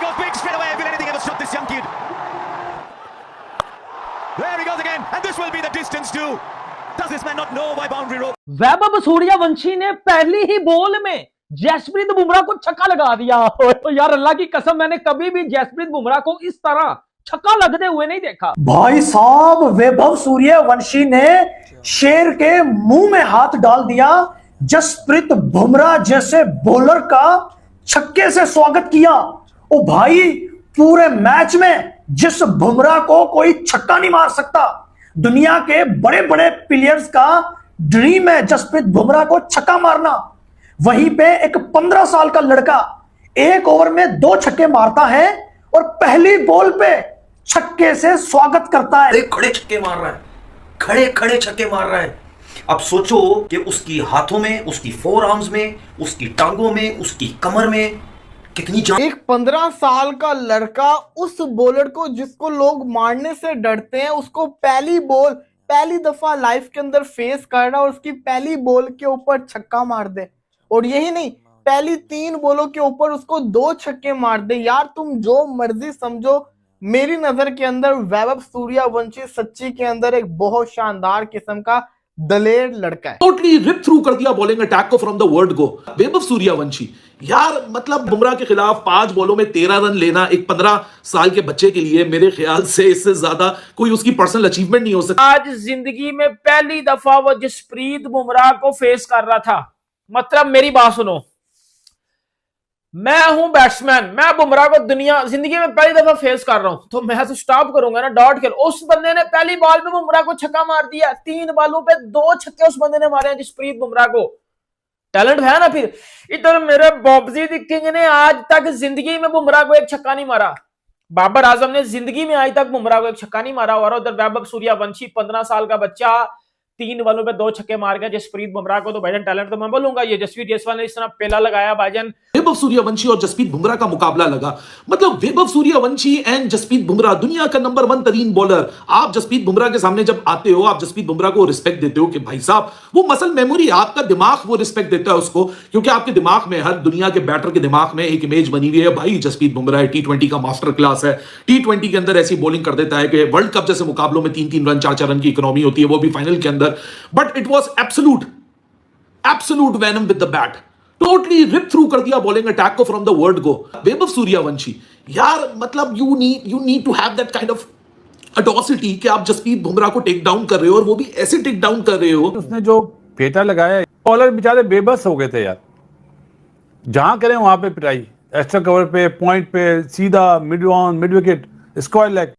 goes big straight away. Will anything ever stop this young kid? There he goes again, and this will be the distance too. Does this man not know why boundary rope? Vaibhav Suryavanshi ने पहली ही ball में जसप्रीत बुमराह को छक्का लगा दिया। तो यार अल्लाह की कसम, मैंने कभी भी जसप्रीत बुमराह को इस तरह छक्का लगते हुए नहीं देखा। भाई साहब, वैभव सूर्यवंशी ने शेर के मुंह में हाथ डाल दिया। जसप्रीत बुमराह जैसे बॉलर का छक्के से स्वागत किया। ओ भाई, पूरे मैच में जिस बुमराह को कोई छक्का नहीं मार सकता, दुनिया के बड़े बड़े प्लेयर्स का ड्रीम है जसप्रीत बुमराह को छक्का मारना। वहीं पे एक 15 साल का लड़का एक ओवर में 2 छक्के मारता है और पहली बॉल पे छक्के से स्वागत करता है। खड़े छक्के मार रहा है, खड़े खड़े छक्के मार रहा है। अब सोचो कि उसकी हाथों में, उसकी फोर आर्म्स में, उसकी टांगों में, उसकी कमर में कितनी जान। एक 15 साल का लड़का उस बॉलर को जिसको लोग मारने से डरते हैं, उसको पहली दफा लाइफ के अंदर फेस कर रहा और उसकी पहली बॉल के ऊपर छक्का मार दे। और यही नहीं, पहली 3 बॉलों के ऊपर उसको 2 छक्के मार दे। यार तुम जो मर्जी समझो, मेरी नजर के अंदर वैभव सूर्यवंशी सच्ची के अंदर एक बहुत शानदार किस्म का दलेर लड़का है। टोटली रिप थ्रू कर दिया बॉलिंग अटैक को from the word go. Vaibhav Suryavanshi यार, मतलब बुमराह के खिलाफ 5 बॉलों में 13 रन लेना एक 15 साल के बच्चे के लिए मेरे ख्याल से इससे ज्यादा कोई उसकी पर्सनल अचीवमेंट नहीं हो सकता। आज जिंदगी में पहली दफा वो जसप्रीत बुमराह को फेस कर रहा था। मतलब मेरी बात सुनो, मैं हूं बैट्समैन, मैं बुमराह को जिंदगी में पहली दफा फेस कर रहा हूं, तो मैं तो स्टॉप करूंगा ना, डॉट खेल। उस बंदे ने पहली बॉल पे बुमराह को छक्का मार दिया। 3 बॉलों पे 2 छक्के उस बंदे ने मारे हैं जसप्रीत बुमराह को। टैलेंट है ना। फिर इधर मेरे बॉब्जी द किंग ने आज तक जिंदगी में बुमराह को एक छक्का नहीं मारा। बाबर आजम ने जिंदगी में आज तक बुमराह को एक छक्का नहीं मारा। और उधर वैभव सूर्यवंशी 15 साल का बच्चा 3 बॉलों पे 2 छक्के मार गया जसप्रीत बुमराह को। तो भाईजान टैलेंट तो मैं बोलूंगा, ये जसप्रीत जायसवाल ने इस तरह पेला लगाया भाईजान। वैभव सूर्यवंशी और जसप्रीत बुमराह का मुकाबला लगा। मतलब वैभव सूर्यवंशी एंड जसप्रीत बुमराह, दुनिया का नंबर 1 तरीन बॉलर। आप जसप्रीत बुमराह के सामने जब आते हो, आप जसप्रीत बुमराह को रिस्पेक्ट देते हो कि भाई साहब वो मसल मेमोरी, आपका दिमाग वो रिस्पेक्ट देता है उसको, क्योंकि आपके दिमाग में, हर दुनिया के बैटर के दिमाग में एक इमेज बनी हुई है, भाई जसप्रीत बुमराह T20 का मास्टर क्लास है। T20 के अंदर ऐसी बॉलिंग कर देता है कि वर्ल्ड कप जैसे मुकाबलों में 3-3 रन 4-4 रन की इकोनॉमी होती है, वो भी फाइनल के अंदर। But it was absolute venom with the bat. Totally rip through कर दिया बॉलिंग अटैक को from the word go. Vaibhav Suryavanshi यार, मतलब you need to have that kind of audacity कि आप जसप्रीत बुमराह को टेक डाउन कर रहे हो, और वो भी ऐसे टेक डाउन कर रहे हो। उसने जो फेटा लगाया, बॉलर बेचारे बेबस हो गए थे यार। जहां करें वहां पे पिटाई, एक्स्ट्रा कवर पे, पॉइंट पे, सीधा mid on, mid wicket, square leg.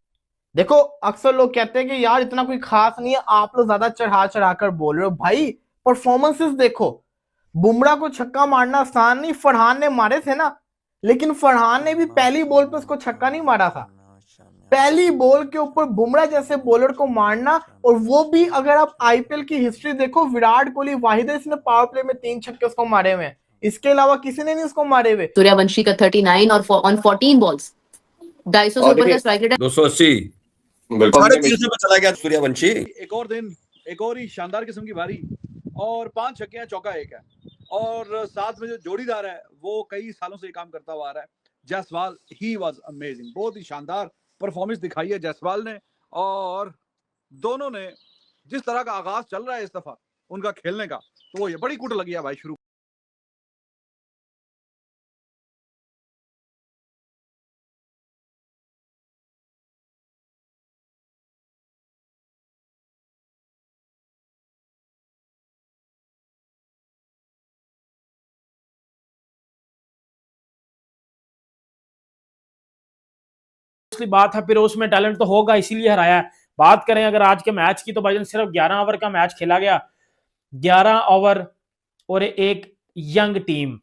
देखो, अक्सर लोग कहते हैं कि यार इतना कोई खास नहीं है, आप लोग ज्यादा चढ़ा कर बोल रहे हो। भाई परफॉर्मेंसेस देखो, बुमराह को छक्का मारना आसान नहीं। फरहान ने मारे थे ना, लेकिन फरहान ने भी पहली बॉल पे उसको छक्का नहीं मारा था। पहली बॉल के ऊपर बुमराह जैसे बॉलर को मारना, और वो भी अगर आप आईपीएल की हिस्ट्री देखो, विराट कोहली वाहिद है इसने पावर प्ले में 3 छक्के उसको मारे हुए हैं, इसके अलावा किसी ने नहीं उसको मारे हुए। सूर्यवंशी का 39 और ऑन 14 बॉल्स 250 से ऊपर का स्ट्राइक रेट है। 280 350 पे चला गया सूर्यवंशी। एक और दिन, एक और ही शानदार किस्म की बारी, और 5 छक्के हैं, चौका 1 है, और साथ में जो जोड़ीदार है वो कई सालों से ये काम करता हुआ आ रहा है, जायसवाल। ही वाज अमेजिंग, बहुत ही शानदार परफॉर्मेंस दिखाई है जायसवाल ने। और दोनों ने जिस तरह का आगाज चल रहा है इस दफा उनका खेलने का, तो वो ये बड़ी कुट लगी है भाई शुरू। बात है, फिर उसमें टैलेंट तो होगा, इसीलिए हराया है। बात करें अगर आज के मैच की, तो भाईजान सिर्फ 11 ओवर का मैच खेला गया। 11 ओवर और एक यंग टीम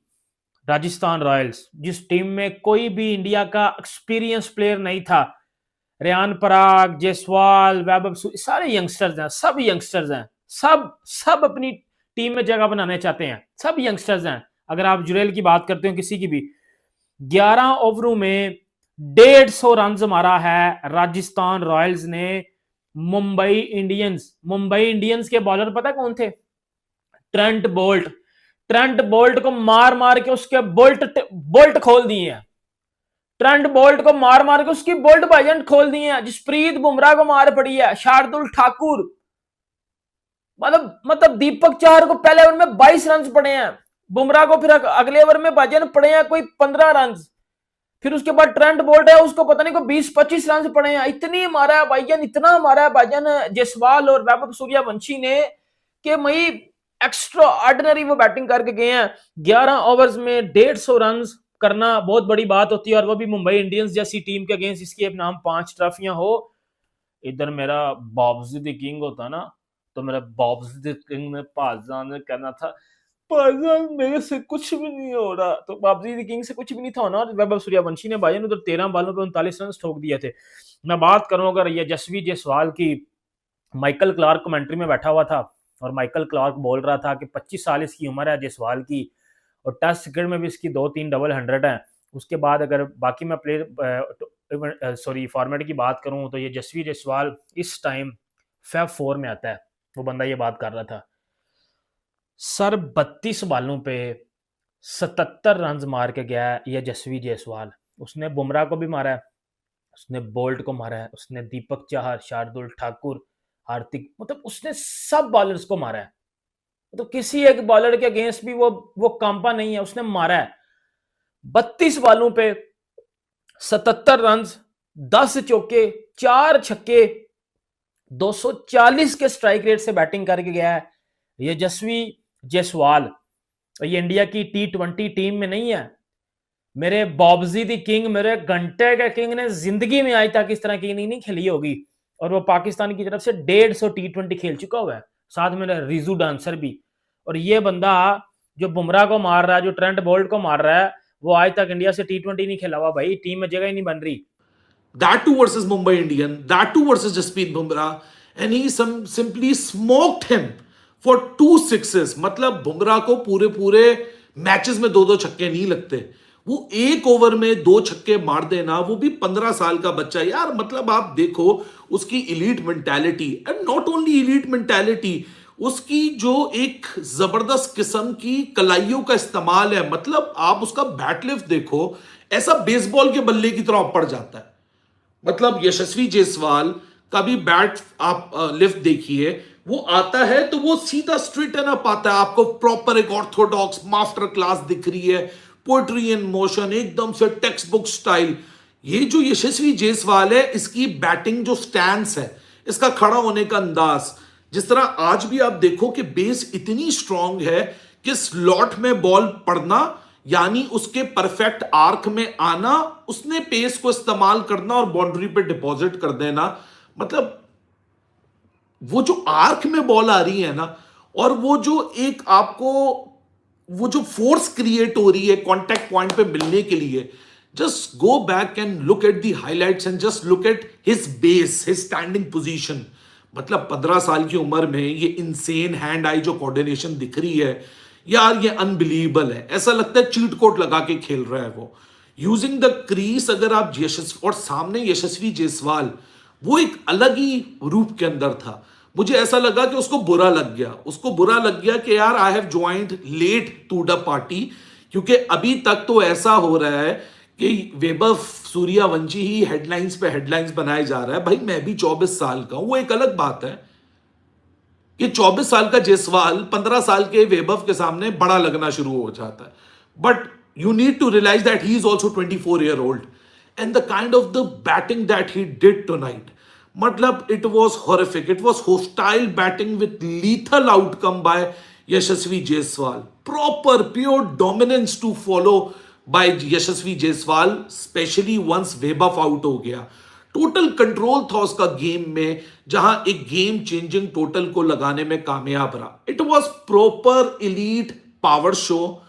राजस्थान रॉयल्स, जिस टीम में कोई भी इंडिया का एक्सपीरियंस प्लेयर नहीं था। रेयान पराग, जायसवाल, वैभव, सारे यंगस्टर्स हैं, सब यंगस्टर्स हैं, सब अपनी टीम में जगह बनाने चाहते हैं, सब यंगस्टर्स हैं। अगर आप जुरेल की बात करते हो, किसी की भी, 11 ओवरों में 150 रन मारा है राजस्थान रॉयल्स ने मुंबई इंडियंस के बॉलर पता कौन थे? ट्रेंट बोल्ट को मार के उसके बोल्ट खोल दिए हैं। ट्रेंट बोल्ट को मार मार के उसकी बोल्ट भाईजान खोल दिए हैं। जसप्रीत बुमराह को मार पड़ी है। शार्दुल ठाकुर, मतलब दीपक चहर को पहले ओवर में 22 रन पड़े हैं, बुमराह को फिर अगले ओवर में भाईजान पड़े हैं कोई 15 रन, फिर उसके बाद ट्रेंट बोल्ट है उसको पता नहीं को 20-25 रन पड़े हैं। इतनी मारा है भाईजान, इतना मारा है भाईजान जायसवाल और वैभव सूर्यवंशी ने कि मई एक्स्ट्रा ऑर्डिनरी वो बैटिंग करके गए हैं। 11 ओवर्स में 150 रन करना बहुत बड़ी बात होती है, और वो भी मुंबई इंडियंस जैसी टीम के अगेंस्ट जिसके नाम 5 ट्रॉफियां हो। इधर मेरा बॉब्जी द किंग होता ना, तो मेरा बॉब्जी द किंग ने पाजान ने कहना था पाजान मेरे से कुछ भी नहीं हो रहा, तो बॉब्जी द किंग से कुछ भी नहीं था ना। वैभव सूर्यवंशी ने भाई उधर 13 बालों पे 39 रन ठोक दिए थे। मैं बात करूं अगर ये यशस्वी जायसवाल की, माइकल क्लार्क कमेंट्री में बैठा हुआ था और माइकल क्लार्क बोल रहा था कि 25 साल इसकी उम्र है जायसवाल की, और टेस्ट क्रिकेट में भी इसकी 2-3 डबल 100 हैं। उसके बाद अगर बाकी मैं प्लेयर फॉर्मेट की बात करूं तो ये यशस्वी जायसवाल इस टाइम फैब 4 में आता है। वो बंदा ये बात कर रहा था सर 32 बालों पे 77 रन मार के गया है ये यशस्वी जायसवाल। उसने बुमराह को भी मारा है, उसने बोल्ट को मारा है, उसने दीपक चहर, शार्दुल ठाकुर, हार्दिक, मतलब उसने सब बॉलर्स को मारा है। तो किसी एक बॉलर के अगेंस्ट भी वो कांपा नहीं है, उसने मारा है। 32 बालों पे 77 रन, 10 चौके, 4 छक्के, 240 के स्ट्राइक रेट से बैटिंग करके गया है ये यशस्वी जायसवाल। ये इंडिया की T20 टीम में नहीं है। मेरे बॉब्जी द किंग, मेरे घंटे के किंग ने जिंदगी में आज तक इस तरह की नहीं खेली होगी, और वो पाकिस्तान की तरफ से 150 T20 खेल चुका हुआ है, साथ में रिजू डांसर भी। और ये बंदा जो बुमराह को मार रहा है, जो ट्रेंट बोल्ट को मार रहा है, वो आज तक इंडिया से T20 नहीं खेला हुआ भाई, टीम में जगह ही नहीं बन रही। That too versus Mumbai Indian, that too versus Jasprit Bumrah, and he simply smoked him for 2 sixes। मतलब बुमराह को पूरे मैचेस में 2-2 छक्के नहीं लगते, वो एक ओवर में 2 छक्के मार देना, वो भी 15 साल का बच्चा यार। मतलब आप देखो उसकी elite mentality, and not only elite mentality, उसकी जो एक जबरदस्त किस्म की कलाइयों का इस्तेमाल है। मतलब आप उसका बैट लिफ्ट देखो, ऐसा बेसबॉल के बल्ले की तरह पड़ जाता है। मतलब यशस्वी जायसवाल का भी बैट आप लिफ्ट देखिए, वो आता है तो वो सीधा स्ट्रेट एंड अप आता है, आपको प्रॉपर एक ऑर्थोडॉक्स मास्टर क्लास दिख रही है, पोएट्री इन मोशन, एकदम से टेक्स्ट बुक स्टाइल। ये जो यशस्वी जायसवाल है, इसकी बैटिंग जो स्टैंस है, इसका खड़ा होने का अंदाज, जिस तरह आज भी आप देखो कि बेस इतनी स्ट्रांग है कि स्लॉट में बॉल पड़ना यानी उसके परफेक्ट आर्क में आना, उसने पेस को इस्तेमाल करना और बाउंड्री पे डिपॉजिट कर देना। मतलब वो जो आर्क में बॉल आ रही है ना, और वो जो एक आपको वो जो फोर्स क्रिएट हो रही है कॉन्टैक्ट पॉइंट पे मिलने के लिए, just go back and look at the highlights and just look at his base, his standing position. मतलब 15 साल की उम्र में ये इनसेन हैंड आई जो कोऑर्डिनेशन दिख रही है यार, ये अनबिलीवेबल है। ऐसा लगता है चीट कोड लगा के खेल रहा है वो, यूजिंग द क्रीज। अगर आप और सामने यशस्वी जायसवाल, वो एक अलग ही रूप के अंदर था। मुझे ऐसा लगा कि उसको बुरा लग गया कि यार I have joined late to the party, क्योंकि अभी तक तो ऐसा हो रहा है कि वैभव सूर्यवंशी ही हेडलाइंस पे हेडलाइंस बनाए जा रहा है। भाई मैं भी 24 साल का हूं, वो एक अलग बात है कि 24 साल का जायसवाल 15 साल के वैभव के सामने बड़ा लगना शुरू हो जाता है। But you need to realise that he is also 24 year old, and the kind of the batting that he did tonight, मतलब it was horrific, it was hostile batting with lethal outcome by Yashasvi Jaiswal. Proper pure dominance to follow by Yashasvi Jaiswal, specially once Vaibhav out हो गया। Total control था उसका game में, जहां एक game changing total को लगाने में कामयाब रहा। It was proper elite power show.